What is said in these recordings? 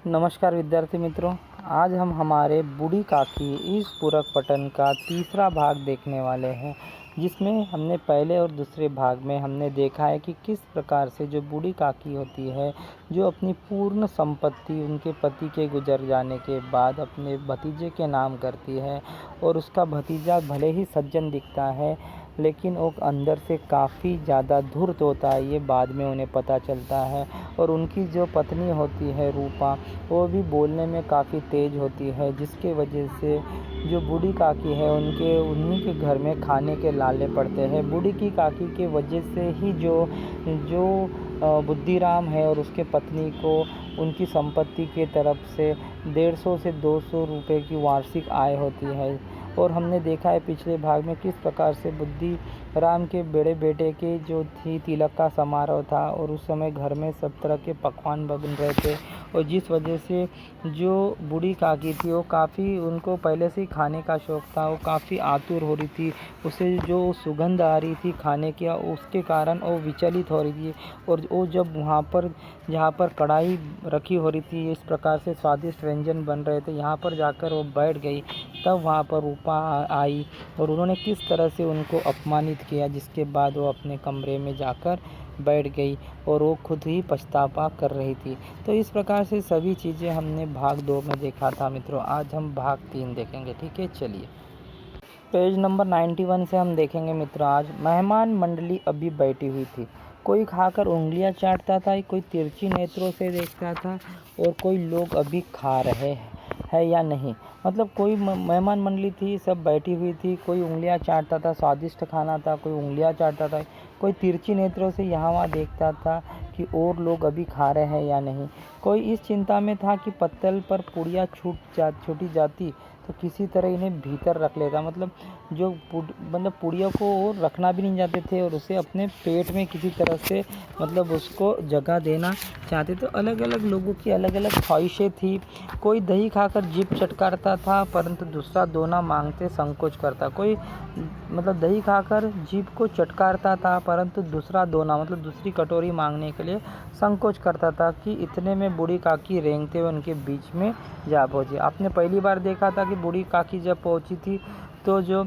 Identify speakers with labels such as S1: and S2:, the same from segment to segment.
S1: नमस्कार विद्यार्थी मित्रों। आज हम हमारे बूढ़ी काकी इस पूरक पठन का तीसरा भाग देखने वाले हैं, जिसमें हमने पहले और दूसरे भाग में हमने देखा है कि किस प्रकार से जो बूढ़ी काकी होती है, जो अपनी पूर्ण संपत्ति उनके पति के गुजर जाने के बाद अपने भतीजे के नाम करती है, और उसका भतीजा भले ही सज्जन दिखता है लेकिन वो अंदर से काफ़ी ज़्यादा धूर्त होता है। ये बाद में उन्हें पता चलता है। और उनकी जो पत्नी होती है रूपा, वो भी बोलने में काफ़ी तेज़ होती है, जिसके वजह से जो बूढ़ी काकी है उन्हीं के घर में खाने के लाले पड़ते हैं। बूढ़ी की काकी के वजह से ही जो बुद्धिराम है और उसके पत्नी को उनकी संपत्ति के तरफ से 150 से 200 रुपये की वार्षिक आय होती है। और हमने देखा है पिछले भाग में किस प्रकार से बुद्धिराम के बड़े बेटे के जो थी तिलक का समारोह था, और उस समय घर में सब तरह के पकवान बन रहे थे, और जिस वजह से जो बूढ़ी काकी थी वो काफ़ी, उनको पहले से ही खाने का शौक़ था, वो काफ़ी आतुर हो रही थी। उसे जो सुगंध आ रही थी खाने की, उसके कारण वो विचलित हो रही थी। और वो जब वहाँ पर जहाँ पर कढ़ाई रखी हो रही थी, इस प्रकार से स्वादिष्ट व्यंजन बन रहे थे, यहाँ पर जाकर वो बैठ गई। तब वहाँ पर रूपा आई और उन्होंने किस तरह से उनको अपमानित किया, जिसके बाद वो अपने कमरे में जाकर बैठ गई और वो खुद ही पछतावा कर रही थी। तो इस प्रकार से सभी चीज़ें हमने भाग 2 में देखा था मित्रों। आज हम भाग 3 देखेंगे, ठीक है। चलिए, पेज नंबर 91 से हम देखेंगे मित्रों। आज मेहमान मंडली अभी बैठी हुई थी। कोई खाकर उंगलियां चाटता था, कोई तिरछी नेत्रों से देखता था, और कोई लोग अभी खा रहे हैं या नहीं। मतलब कोई मेहमान मंडली थी, सब बैठी हुई थी। कोई उंगलियां चाटता था, स्वादिष्ट खाना था, कोई उंगलियां चाटता था, कोई तिरछी नेत्रों से यहाँ वहाँ देखता था कि और लोग अभी खा रहे हैं या नहीं। कोई इस चिंता में था कि पत्तल पर पुड़िया छूटी जाती तो किसी तरह इन्हें भीतर रख लेता। मतलब पुड़िया को रखना भी नहीं चाहते थे, और उसे अपने पेट में किसी तरह से मतलब उसको जगह देना चाहते। तो अलग अलग लोगों की अलग अलग ख्वाहिशें थी। कोई दही खाकर जीभ चटकारता था, परंतु दूसरा दोना मांगते संकोच करता। कोई मतलब दही खाकर जीभ को चटकारता था, परंतु दूसरा दोना मतलब दूसरी कटोरी मांगने के लिए संकोच करता था, कि इतने में बूढ़ी काकी रेंगते हुए उनके बीच में जा पहुंची। आपने पहली बार देखा था कि बूढ़ी काकी जब पहुंची थी, तो जो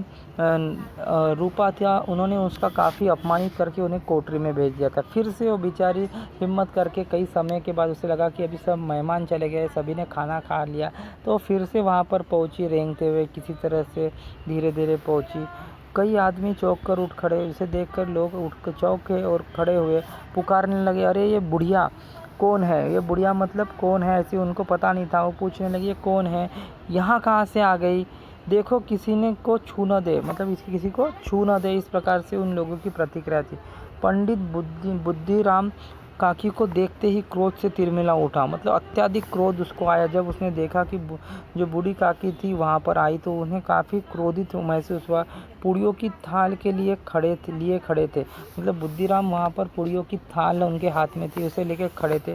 S1: रूपा था, उन्होंने उसका काफ़ी अपमानित करके उन्हें कोठरी में भेज दिया था। फिर से वो बेचारी हिम्मत करके कई समय के बाद उसे लगा कि अभी सब मेहमान चले गए, सभी ने खाना खा लिया, तो फिर से वहाँ पर पहुँची रेंगते हुए, किसी तरह से धीरे धीरे पहुँची। कई आदमी चौंक कर उठ खड़े। इसे देखकर लोग उठ कर चौंके और खड़े हुए, पुकारने लगे, अरे ये बुढ़िया कौन है? ये बुढ़िया मतलब कौन है? ऐसे उनको पता नहीं था। वो पूछने लगी, ये कौन है, यहाँ कहाँ से आ गई? देखो किसी ने को छू न दे, मतलब इसकी किसी को छू न दे। इस प्रकार से उन लोगों की प्रतिक्रिया थी। पंडित बुद्धिराम काकी को देखते ही क्रोध से तिरमिला उठा। मतलब अत्यधिक क्रोध उसको आया। जब उसने देखा कि जो बूढ़ी काकी थी वहाँ पर आई, तो उन्हें काफ़ी क्रोधित महसूस हुआ। पूड़ियों की थाल के लिए खड़े थे। मतलब बुद्धिराम वहाँ पर पूड़ियों की थाल उनके हाथ में थी, उसे लेकर खड़े थे।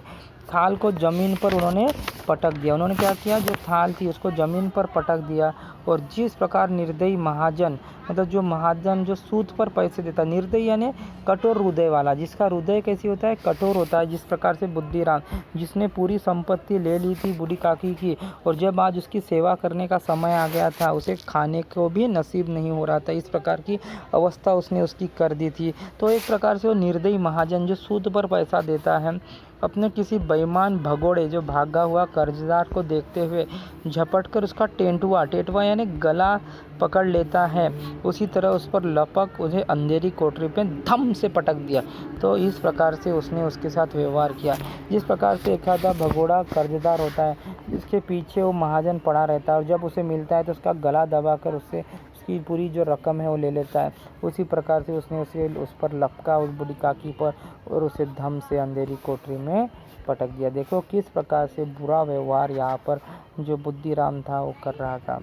S1: थाल को ज़मीन पर उन्होंने पटक दिया। उन्होंने क्या किया, जो थाल थी उसको ज़मीन पर पटक दिया। और जिस प्रकार निर्दयी महाजन, मतलब जो महाजन जो सूद पर पैसे देता, निर्दयी यानी कठोर हृदय वाला, जिसका हृदय कैसी होता है, कठोर होता है। जिस प्रकार से बुद्धिराम, जिसने पूरी संपत्ति ले ली थी बूढ़ी काकी की, और जब आज उसकी सेवा करने का समय आ गया था, उसे खाने को भी नसीब नहीं हो रहा था। इस प्रकार की अवस्था उसने उसकी कर दी थी। तो एक प्रकार से वो निर्दयी महाजन जो सूद पर पैसा देता है, अपने किसी बेईमान भगोड़े जो भागा हुआ कर्जदार को देखते हुए झपटकर उसका टेंटुआ यानी गला पकड़ लेता है, उसी तरह उस पर लपक उसे अंधेरी कोठरी पे धम से पटक दिया। तो इस प्रकार से उसने उसके साथ व्यवहार किया। जिस प्रकार से एक आधा भगोड़ा कर्जदार होता है, जिसके पीछे वो महाजन पड़ा रहता है, और जब उसे मिलता है तो उसका गला दबाकर उससे उसकी पूरी जो रकम है वो ले लेता है। उसी प्रकार से उसने उस पर लपका, उस बूढ़ी काकी पर, और उसे धम से अंधेरी कोठरी में पटक दिया। देखो किस प्रकार से बुरा व्यवहार यहाँ पर जो बुद्धिराम था वो कर रहा था।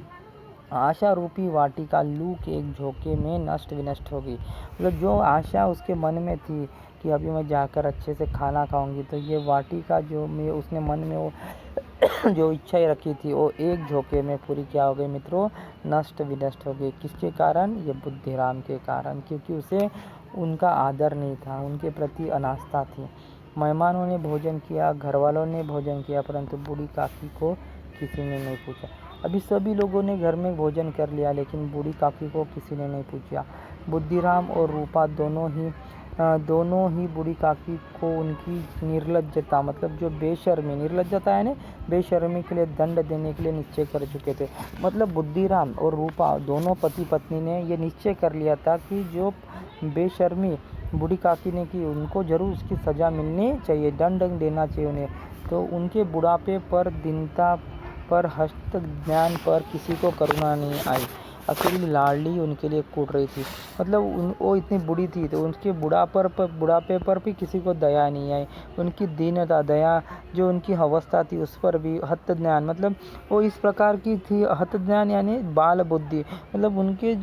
S1: आशा रूपी वाटिका लू के एक झोंके में नष्ट विनष्ट हो गई। मतलब जो आशा उसके मन में थी कि अभी मैं जाकर अच्छे से खाना खाऊंगी, तो ये वाटिका जो में उसने मन में वो जो इच्छाएं रखी थी, वो एक झोंके में पूरी क्या हो गई मित्रों, नष्ट विनष्ट हो गई। किसके कारण? ये बुद्धिराम के कारण, क्योंकि उसे उनका आदर नहीं था, उनके प्रति अनास्था थी। मेहमानों ने भोजन किया, घर वालों ने भोजन किया, परंतु बूढ़ी काकी को किसी ने नहीं पूछा। अभी सभी लोगों ने घर में भोजन कर लिया, लेकिन बूढ़ी काकी को किसी ने नहीं पूछा। बुद्धिराम और रूपा दोनों ही बूढ़ी काकी को उनकी निर्लज्जता, मतलब जो बेशर्मी, निर्लज्जता है ना, बेशर्मी के लिए दंड देने के लिए निश्चय कर चुके थे। मतलब बुद्धिराम और रूपा दोनों पति पत्नी ने ये निश्चय कर लिया था कि जो बेशर्मी बूढ़ी काकी ने की, उनको जरूर उसकी सज़ा मिलनी चाहिए, दंड देना चाहिए उन्हें। तो उनके बुढ़ापे पर, दीनता पर, हस्त ज्ञान पर किसी को करुणा नहीं आई। अकेली लाडली उनके लिए कूट रही थी। मतलब वो इतनी बूढ़ी थी तो उनके बुढ़ापे पर भी किसी को दया नहीं आई। उनकी दीनता, दया जो उनकी अवस्था थी उस पर भी हत ज्ञान, मतलब वो इस प्रकार की थी। हत ज्ञान यानी बाल बुद्धि, मतलब उनके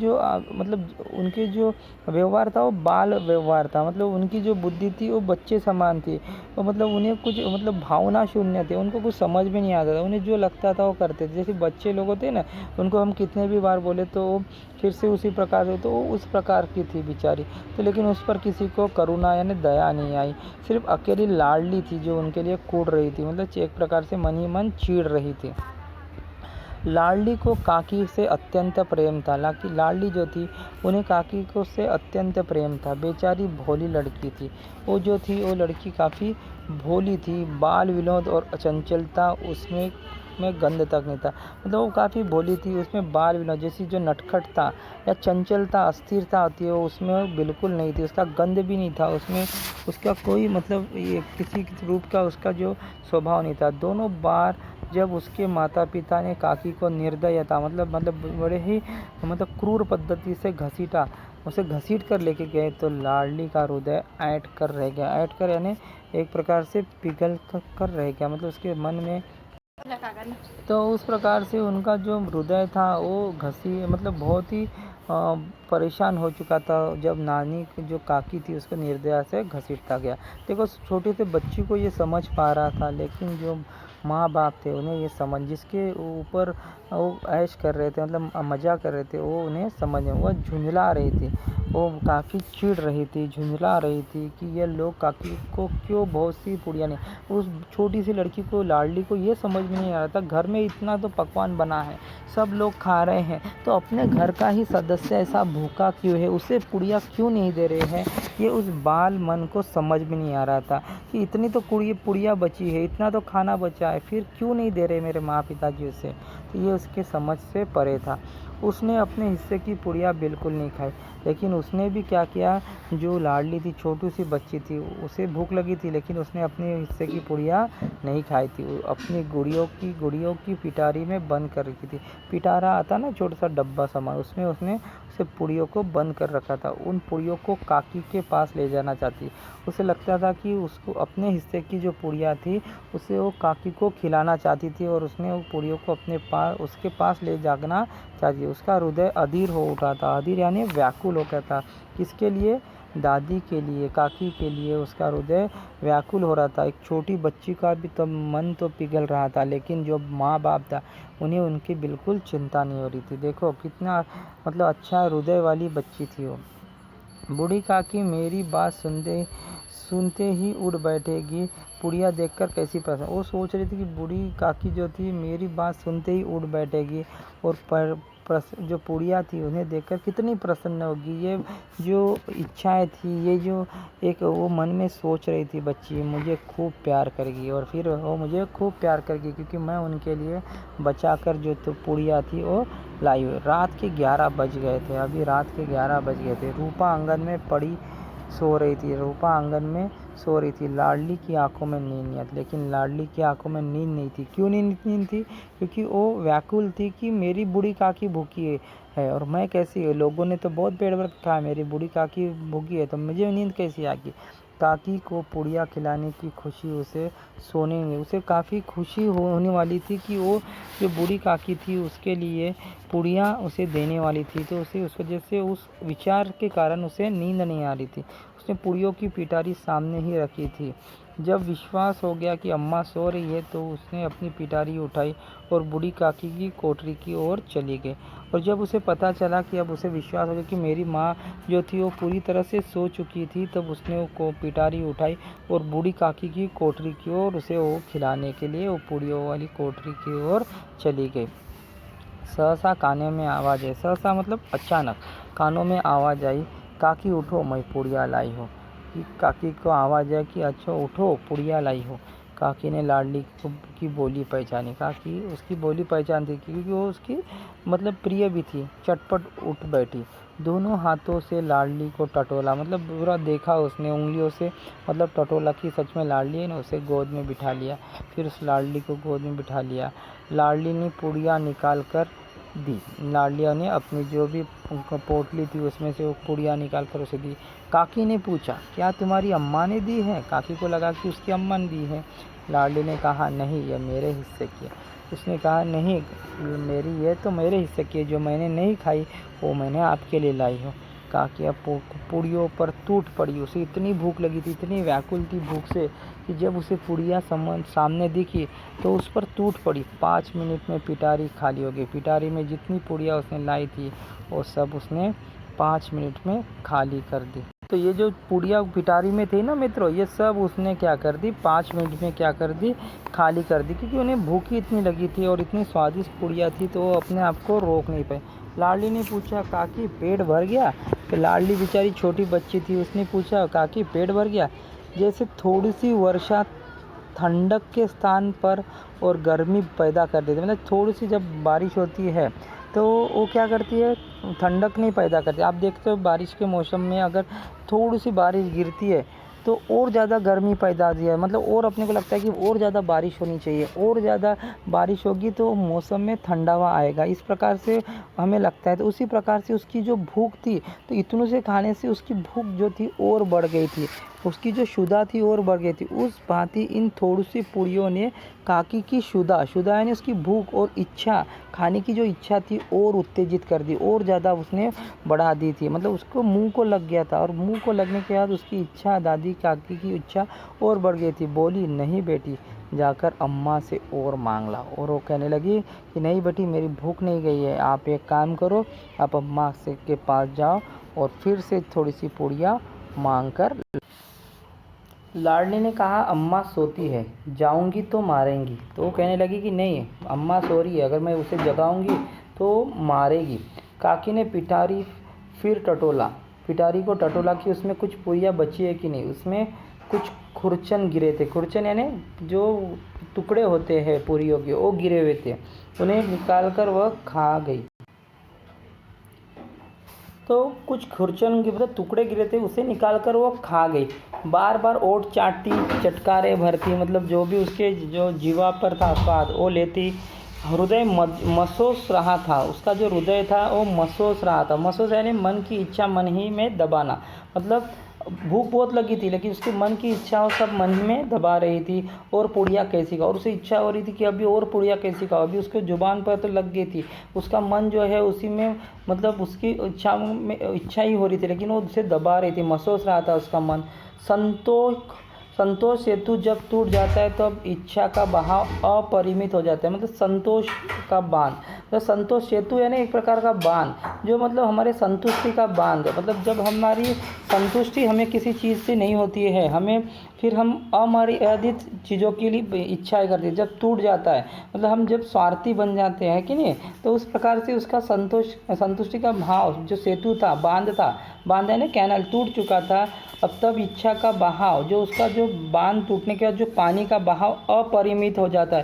S1: जो व्यवहार था वो बाल व्यवहार था। मतलब उनकी जो बुद्धि थी वो बच्चे समान थी। तो मतलब उन्हें कुछ भावना शून्य थे, उनको कुछ समझ में नहीं आता था। उन्हें जो लगता था वो करते थे। जैसे बच्चे लोग होते हैं ना, उनको हम कितने भी बार बोले तो फिर से उसी प्रकार से, तो उस प्रकार की थी बेचारी। तो लेकिन उस पर किसी को करुणा यानी दया नहीं आई। सिर्फ अकेली लाडली थी जो उनके लिए कूट रही थी, मतलब एक प्रकार से मन ही मन चीड़ रही थी। लाडली को काकी से अत्यंत प्रेम था। लाडली जो थी उन्हें काकी को से अत्यंत प्रेम था। बेचारी भोली लड़की थी। वो जो थी वो लड़की काफ़ी भोली थी। बाल विनोद और चंचलता उसमें गंध तक नहीं था। मतलब वो काफ़ी भोली थी, उसमें बाल विनोद जैसी जो नटखटता या चंचलता, अस्थिरता होती है वो उसमें बिल्कुल नहीं थी। उसका गंध भी नहीं था उसमें, उसका कोई मतलब ये किसी रूप का उसका जो स्वभाव नहीं था। दोनों बार जब उसके माता पिता ने काकी को निर्दयता, मतलब बड़े ही क्रूर पद्धति से उसे घसीट कर लेके गए, तो लाडली का हृदय ऐंठ कर रह गया। ऐंठ कर यानी एक प्रकार से पिघल कर रह गया, मतलब उसके मन में। तो उस प्रकार से उनका जो हृदय था वो बहुत ही परेशान हो चुका था जब नानी जो काकी थी उसको निर्दया से घसीटता गया। देखो छोटे से बच्ची को ये समझ पा रहा था, लेकिन जो माँ बाप थे उन्हें ये समझ, जिसके ऊपर वो ऐश कर रहे थे, मतलब मज़ा कर रहे थे, वो उन्हें समझ में, वो झुंझला रही थी। वो काफ़ी चिढ़ रही थी, झुंझला रही थी कि ये लोग काकी को क्यों बहुत सी पुड़िया ने, उस छोटी सी लड़की को, लाडली को ये समझ में नहीं आ रहा था, घर में इतना तो पकवान बना है, सब लोग खा रहे हैं, तो अपने घर का ही सदस्य ऐसा भूखा क्यों है, उसे पुड़िया क्यों नहीं दे रहे हैं। ये उस बाल मन को समझ में नहीं आ रहा था कि इतनी तो पुड़िया बची है, इतना तो खाना बचा है, फिर क्यों नहीं दे रहे मेरे माँ पिताजी उसे। तो ये उसके समझ से परे था। उसने अपने हिस्से की पुड़िया बिल्कुल नहीं खाई, लेकिन उसने भी क्या किया, जो लाडली थी, छोटी सी बच्ची थी, उसे भूख लगी थी, लेकिन उसने अपने हिस्से की पुड़िया नहीं खाई थी। वो अपनी गुड़ियों की पिटारी में बंद कर रखी थी। पिटारा आता ना, छोटा सा डब्बा सामान, उसमें उसने उसे पुड़ियों को बंद कर रखा था। उन पुड़ियों को काकी के पास ले जाना चाहती। उसे लगता था कि उसको अपने हिस्से की जो पुड़िया थी उसे वो काकी को खिलाना चाहती थी, और उसने वो पुड़ियों को उसके पास ले जाना चाहती। उसका हृदय अधीर हो उठा था। अधीर यानी व्याकुल हो गया था। किसके लिए? दादी के लिए, काकी के लिए उसका हृदय व्याकुल हो रहा था। एक छोटी बच्ची का भी तो मन तो पिघल रहा था, लेकिन जो माँ बाप था उन्हें उनकी बिल्कुल चिंता नहीं हो रही थी। देखो कितना अच्छा हृदय वाली बच्ची थी वो। बूढ़ी काकी मेरी बात सुनते ही उड़ बैठेगी। पुड़िया देखकर कैसी प्रसन्न, वो सोच रही थी कि बूढ़ी काकी जो थी मेरी बात सुनते ही उड़ बैठेगी, और जो पुड़िया थी उन्हें देखकर कितनी प्रसन्न होगी। ये जो इच्छाएं थी, ये जो एक वो मन में सोच रही थी बच्ची, मुझे खूब प्यार करेगी, और फिर वो मुझे खूब प्यार करेगी क्योंकि मैं उनके लिए बचा कर जो तो पुड़िया थी वो लाई हुई। रात के 11 बज गए थे, अभी रात के 11 बज गए थे। रूपा आंगन में सो रही थी। लाडली की आंखों में नींद नहीं आती, लेकिन लाडली की आंखों में नींद नहीं थी। क्यों नींद थी? क्योंकि वो व्याकुल थी कि मेरी बूढ़ी काकी भूखी है और मैं कैसी है, लोगों ने तो बहुत पेट भर खाया, मेरी बूढ़ी काकी भूखी है तो मुझे नींद कैसी आएगी। काकी को पुड़िया खिलाने की खुशी उसे सोने में, उसे काफ़ी खुशी होने वाली थी कि वो जो बूढ़ी काकी थी उसके लिए पुड़िया उसे देने वाली थी, तो उसे उस वजह से उस विचार के कारण उसे नींद नहीं आ रही थी। उसने पुड़ियों की पिटारी सामने ही रखी थी। जब विश्वास हो गया कि अम्मा सो रही है तो उसने अपनी पिटारी उठाई और बूढ़ी काकी की कोठरी की ओर चली गई। और जब उसे पता चला कि अब उसे विश्वास हो गया कि मेरी माँ जो थी वो पूरी तरह से सो चुकी थी, तब उसने वो पिटारी उठाई और बूढ़ी काकी की कोठरी की ओर उसे वो खिलाने के लिए वो पूड़ियों वाली कोठरी की ओर चली गई। सहसा कानों में आवाज़ आई, सहसा मतलब अचानक कानों में आवाज़ आई, काकी उठो मैं पुड़िया लाई हूँ। काकी को आवाज़ आई कि अच्छा उठो पुड़िया लाई हो। काकी ने लाडली की बोली पहचानी। काकी उसकी बोली पहचानती क्योंकि वो उसकी मतलब प्रिय भी थी। चटपट उठ बैठी, दोनों हाथों से लाडली को टटोला, मतलब पूरा देखा उसने उंगलियों से, मतलब टटोला कि सच में लाडली है ना। उसे गोद में बिठा लिया, फिर उस लाडली को गोद में बिठा लिया। लाडली ने पुड़िया निकाल कर दी। लाडलिया ने अपनी जो भी पोटली थी उसमें से वो पुड़िया निकाल कर उसे दी। काकी ने पूछा क्या तुम्हारी अम्मा ने दी है? काकी को लगा कि उसकी अम्मा ने दी है। लाडली ने कहा नहीं, यह मेरे हिस्से की है। उसने कहा नहीं, मेरी ये तो मेरे हिस्से की है, जो मैंने नहीं खाई वो मैंने आपके लिए लाई हूँ। काकी अब पूड़ियों पर टूट पड़ी। उसे इतनी भूख लगी थी, इतनी व्याकुल थी भूख से कि जब उसे पुड़िया सामने दिखी तो उस पर टूट पड़ी। 5 मिनट में पिटारी खाली हो गई। पिटारी में जितनी पुड़िया उसने लाई थी वो सब उसने 5 मिनट में खाली कर दी। तो ये जो पुड़िया पिटारी में थी ना मित्रों, ये सब उसने क्या कर दी, 5 मिनट में क्या कर दी, खाली कर दी। क्योंकि उन्हें भूख ही इतनी लगी थी और इतनी स्वादिष्ट पुड़िया थी तो वो अपने आप को रोक नहीं पाई। लाडली ने पूछा काकी पेट भर गया? तो लाडली बेचारी छोटी बच्ची थी, उसने पूछा काकी पेट भर गया? जैसे थोड़ी सी वर्षा ठंडक के स्थान पर और गर्मी पैदा कर देती है। मतलब थोड़ी सी जब बारिश होती है तो वो क्या करती है, ठंडक नहीं पैदा करती। आप देखते हो बारिश के मौसम में अगर थोड़ी सी बारिश गिरती है तो और ज़्यादा गर्मी पैदा होती है, मतलब और अपने को लगता है कि और ज़्यादा बारिश होनी चाहिए, और ज़्यादा बारिश होगी तो मौसम में ठंडावा आएगा, इस प्रकार से हमें लगता है। तो उसी प्रकार से उसकी जो भूख थी तो इतनों से खाने से उसकी भूख जो थी और बढ़ गई थी, उसकी जो शुदा थी और बढ़ गई थी। उस भांति इन थोड़ी सी पुड़ियों ने काकी की शुदा यानी उसकी भूख और इच्छा, खाने की जो इच्छा थी और उत्तेजित कर दी, और ज़्यादा उसने बढ़ा दी थी। मतलब उसको मुंह को लग गया था और मुंह को लगने के बाद उसकी इच्छा, दादी काकी की इच्छा और बढ़ गई थी। बोली नहीं बेटी, जाकर अम्मा से और मांग लाओ। और वो कहने लगी कि नहीं बेटी, मेरी भूख नहीं गई है, आप एक काम करो, आप अम्मा से के पास जाओ और फिर से थोड़ी सी पुड़िया मांग कर। लाडली ने कहा अम्मा सोती है, जाऊंगी तो मारेंगी। तो वो कहने लगी कि नहीं, अम्मा सो रही है, अगर मैं उसे जगाऊंगी तो मारेगी। काकी ने फिर पिटारी को टटोला कि उसमें कुछ पुड़िया बची है कि नहीं। उसमें कुछ खुरचन गिरे थे। खुरचन यानी जो टुकड़े होते हैं पूरियों के, वो गिरे हुए थे। उन्हें निकाल कर वह खा गई। तो कुछ खुरचन के टुकड़े गिरे थे, उसे निकाल कर वो खा गई। बार बार ओट चाटती, चटकारे भरती, मतलब जो भी उसके जो जीवा पर था स्वाद वो लेती। हृदय मसोस रहा था, उसका जो हृदय था वो मसोस रहा था। मसोस यानी मन की इच्छा मन ही में दबाना, मतलब भूख बहुत लगी थी लेकिन उसके मन की इच्छा वो सब मन में दबा रही थी। और पुड़िया कैसी खाओ, और उसे इच्छा हो रही थी कि अभी और पुड़िया कैसी खाओ। अभी उसके जुबान पर तो लग गई थी, उसका मन जो है उसी में, मतलब उसकी इच्छा ही हो रही थी लेकिन वो उसे दबा रही थी, मसोस रहा था उसका मन। संतोष सेतु जब टूट जाता है तब इच्छा का बहाव अपरिमित हो जाता है, मतलब संतोष का बांध। तो संतोष सेतु यानी एक प्रकार का बांध, जो मतलब हमारे संतुष्टि का बांध है। मतलब जब हमारी संतुष्टि हमें किसी चीज़ से नहीं होती है, हमें फिर हम अमर्यादित चीज़ों के लिए इच्छाएं करते हैं, जब टूट जाता है, मतलब हम जब स्वार्थी बन जाते हैं कि नहीं, तो उस प्रकार से उसका संतुष्टि का भाव जो सेतु था, बांध यानी कैनल टूट चुका था। अब तब इच्छा का बहाव, जो उसका जो बांध टूटने के बाद जो पानी का बहाव अपरिमित हो जाता है।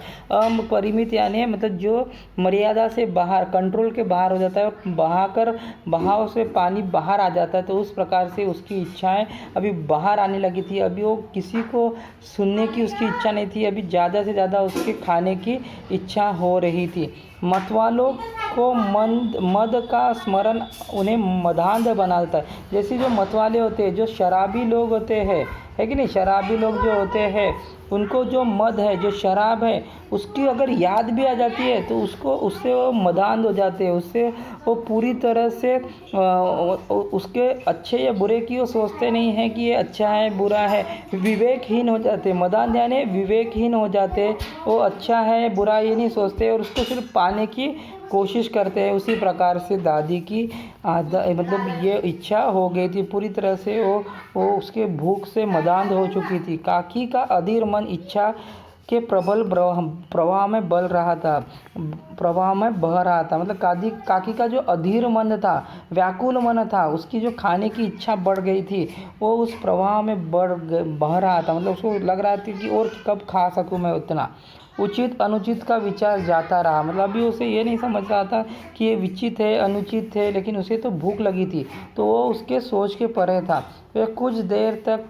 S1: अपरिमित यानी मतलब जो मर्यादा से बाहर, कंट्रोल के बाहर हो जाता है और बहाव से पानी बाहर आ जाता है। तो उस प्रकार से उसकी इच्छाएं अभी बाहर आने लगी थी। अभी वो किसी को सुनने की उसकी इच्छा नहीं थी, अभी ज़्यादा से ज़्यादा उसके खाने की इच्छा हो रही थी। मतवालों को मद का स्मरण उन्हें मदान्ध बना देता है। जैसे जो मतवाले होते हैं, जो शराबी लोग होते हैं, है कि नहीं। शराबी लोग जो होते हैं उनको जो मद है, जो शराब है, उसकी अगर याद भी आ जाती है तो उससे वो मदांध हो जाते हैं, उससे वो पूरी तरह से उसके अच्छे या बुरे की वो सोचते नहीं हैं कि ये अच्छा है बुरा है, विवेकहीन हो जाते। मदांध यानी विवेकहीन हो जाते, वो अच्छा है बुरा ये नहीं सोचते और उसको सिर्फ पाने की कोशिश करते हैं। उसी प्रकार से दादी की मतलब ये इच्छा हो गई थी पूरी तरह से, वो उसके भूख से मदांध हो चुकी थी। काकी का अधीर मन इच्छा के प्रबल प्रवाह में बह रहा था। मतलब काकी का जो अधीर मन था, व्याकुल मन था, उसकी जो खाने की इच्छा बढ़ गई थी, वो उस प्रवाह में बह रहा था। मतलब उसको लग रहा था कि और कब खा सकूं मैं उतना। उचित अनुचित का विचार जाता रहा। मतलब अभी उसे ये नहीं समझ रहा था कि ये विचित है अनुचित है, लेकिन उसे तो भूख लगी थी, तो वो उसके सोच के परे था। वह कुछ देर तक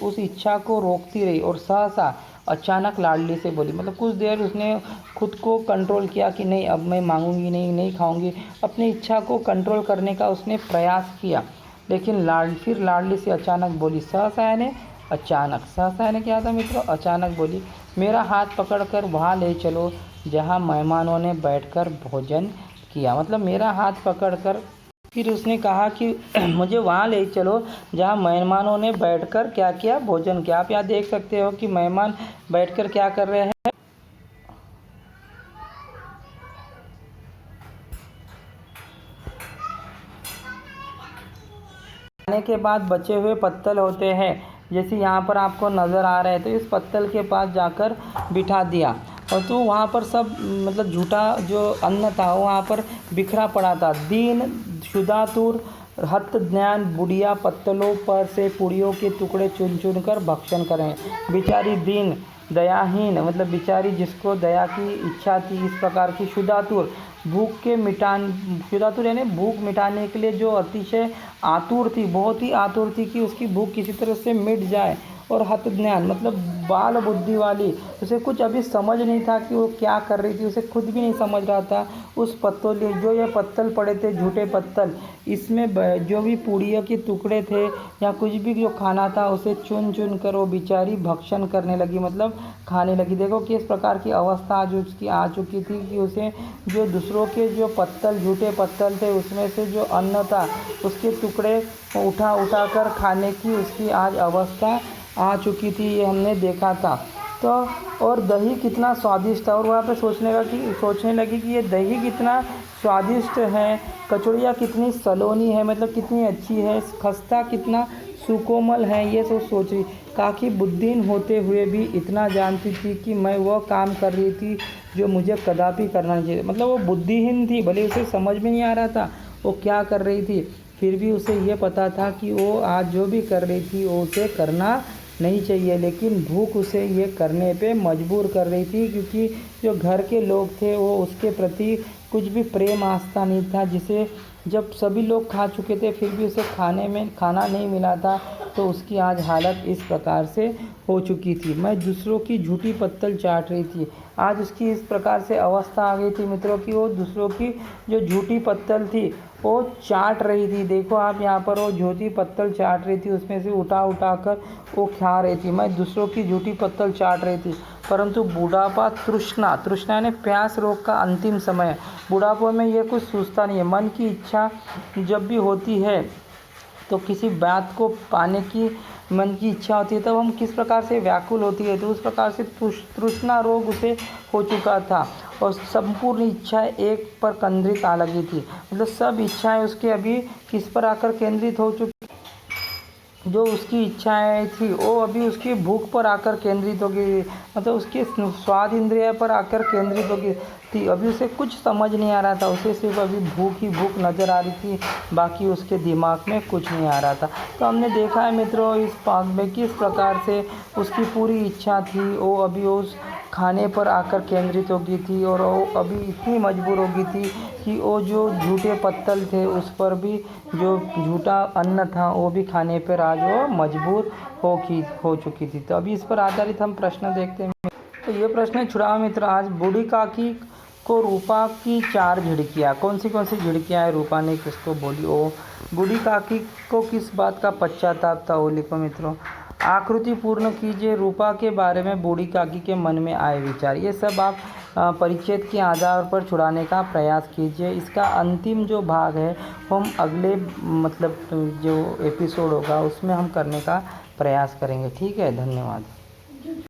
S1: उस इच्छा को रोकती रही और सहसा अचानक लाडली से बोली। मतलब कुछ देर उसने खुद को कंट्रोल किया कि नहीं अब मैं मांगूंगी नहीं खाऊंगी। अपनी इच्छा को कंट्रोल करने का उसने प्रयास किया, लेकिन फिर लाडली से अचानक बोली। सहसा यानी अचानक, सहसा यानी क्या था मित्रों, अचानक बोली, मेरा हाथ पकड़कर वहाँ ले चलो जहाँ मेहमानों ने बैठकर भोजन किया। मतलब मेरा हाथ पकड़कर फिर उसने कहा कि मुझे वहाँ ले चलो जहाँ मेहमानों ने बैठकर क्या किया, भोजन किया। आप यहाँ देख सकते हो कि मेहमान बैठकर क्या कर रहे हैं। खाने के बाद बचे हुए पत्तल होते हैं, जैसे यहाँ पर आपको नज़र आ रहे हैं, तो इस पत्तल के पास जाकर बिठा दिया। और तो वहाँ पर सब मतलब झूठा जो अन्न था वो वहाँ पर बिखरा पड़ा था। दीन शुदातुर हत ज्ञान बुढ़िया पत्तलों पर से पुड़ियों के टुकड़े चुन चुन कर भक्षण करें। बेचारी दीन दयाहीन, मतलब बेचारी जिसको दया की इच्छा थी, इस प्रकार की शुदातुर शुदातुर यानी भूख मिटाने के लिए जो अतिशय आतुर थी, बहुत ही आतुर थी कि उसकी भूख किसी तरह से मिट जाए। और हत ज्ञान मतलब बाल बुद्धि वाली, उसे कुछ अभी समझ नहीं था कि वो क्या कर रही थी, उसे खुद भी नहीं समझ रहा था। उस पत्तल जो ये पत्तल पड़े थे, झूठे पत्तल, इसमें जो भी पूड़ियों के टुकड़े थे या कुछ भी जो खाना था उसे चुन चुन कर वो बेचारी भक्षण करने लगी, मतलब खाने लगी। देखो किस प्रकार की अवस्था आज उसकी आ चुकी थी कि उसे जो दूसरों के जो पत्तल, झूठे पत्तल थे, उसमें से जो अन्न था उसके टुकड़े उठा कर खाने की उसकी आज अवस्था आ चुकी थी। ये हमने देखा था। तो और दही कितना स्वादिष्ट था, और वहाँ पे सोचने लगी कि ये दही कितना स्वादिष्ट है, कचौड़ियाँ कितनी सलोनी है, मतलब कितनी अच्छी है, खस्ता कितना सुकोमल है, ये सब सोच रही। काकी बुद्धिहीन होते हुए भी इतना जानती थी कि मैं वह काम कर रही थी जो मुझे कदापि करना चाहिए। मतलब वो बुद्धिहीन थी, भले उसे समझ में नहीं आ रहा था वो क्या कर रही थी, फिर भी उसे ये पता था कि वो आज जो भी कर रही थी वो उसे करना नहीं चाहिए, लेकिन भूख उसे ये करने पे मजबूर कर रही थी, क्योंकि जो घर के लोग थे वो उसके प्रति कुछ भी प्रेम आस्था नहीं था। जिसे जब सभी लोग खा चुके थे फिर भी उसे खाना नहीं मिला था, तो उसकी आज हालत इस प्रकार से हो चुकी थी। मैं दूसरों की झूठी पत्तल चाट रही थी। आज उसकी इस प्रकार से अवस्था आ गई थी मित्रों कि वो दूसरों की जो झूठी पत्तल थी वो चाट रही थी। देखो आप यहाँ पर वो झूठी पत्तल चाट रही थी, उसमें से उठा कर वो खा रही थी। मैं दूसरों की झूठी पत्तल चाट रही थी, परंतु बुढ़ापा तृष्णा यानी प्यास रोग का अंतिम समय। बुढ़ापे में ये कुछ सूझता नहीं है। मन की इच्छा जब भी होती है तो किसी बात को पाने की मन की इच्छा होती है, तब हम किस प्रकार से व्याकुल होती है, तो उस प्रकार से तृष्णा रोग उसे हो चुका था और संपूर्ण इच्छाएं एक पर केंद्रित आ लगी थी। मतलब सब इच्छाएं उसके अभी किस पर आकर केंद्रित हो चुकी, जो उसकी इच्छाएं थी वो अभी उसकी भूख पर आकर केंद्रित हो गई, मतलब उसके स्वाद इंद्रिय पर आकर केंद्रित हो गई थी। अभी उसे कुछ समझ नहीं आ रहा था, उसे सिर्फ अभी भूख ही भूख नज़र आ रही थी, बाकी उसके दिमाग में कुछ नहीं आ रहा था। तो हमने देखा है मित्रों इस पाठ में किस प्रकार से उसकी पूरी इच्छा थी वो अभी उस खाने पर आकर केंद्रित हो गई थी, और वो अभी इतनी मजबूर हो गई थी कि वो जो झूठे पत्तल थे उस पर भी जो झूठा अन्न था वो भी खाने पर आज वो मजबूर हो चुकी थी। तो अभी इस पर आधारित हम प्रश्न देखते हैं। तो ये प्रश्न छुड़ाओ मित्र, आज बूढ़ी काकी को रूपा की 4 झिड़कियाँ, कौन सी झिड़कियाँ है रूपा ने किसको बोली। ओ बूढ़ी काकी को किस बात का पश्चाताप था वो लिखो मित्रों। आकृति पूर्ण कीजिए। रूपा के बारे में बूढ़ी काकी के मन में आए विचार, ये सब आप परिच्छेद के आधार पर छुड़ाने का प्रयास कीजिए। इसका अंतिम जो भाग है वो हम अगले मतलब जो एपिसोड होगा उसमें हम करने का प्रयास करेंगे। ठीक है, धन्यवाद।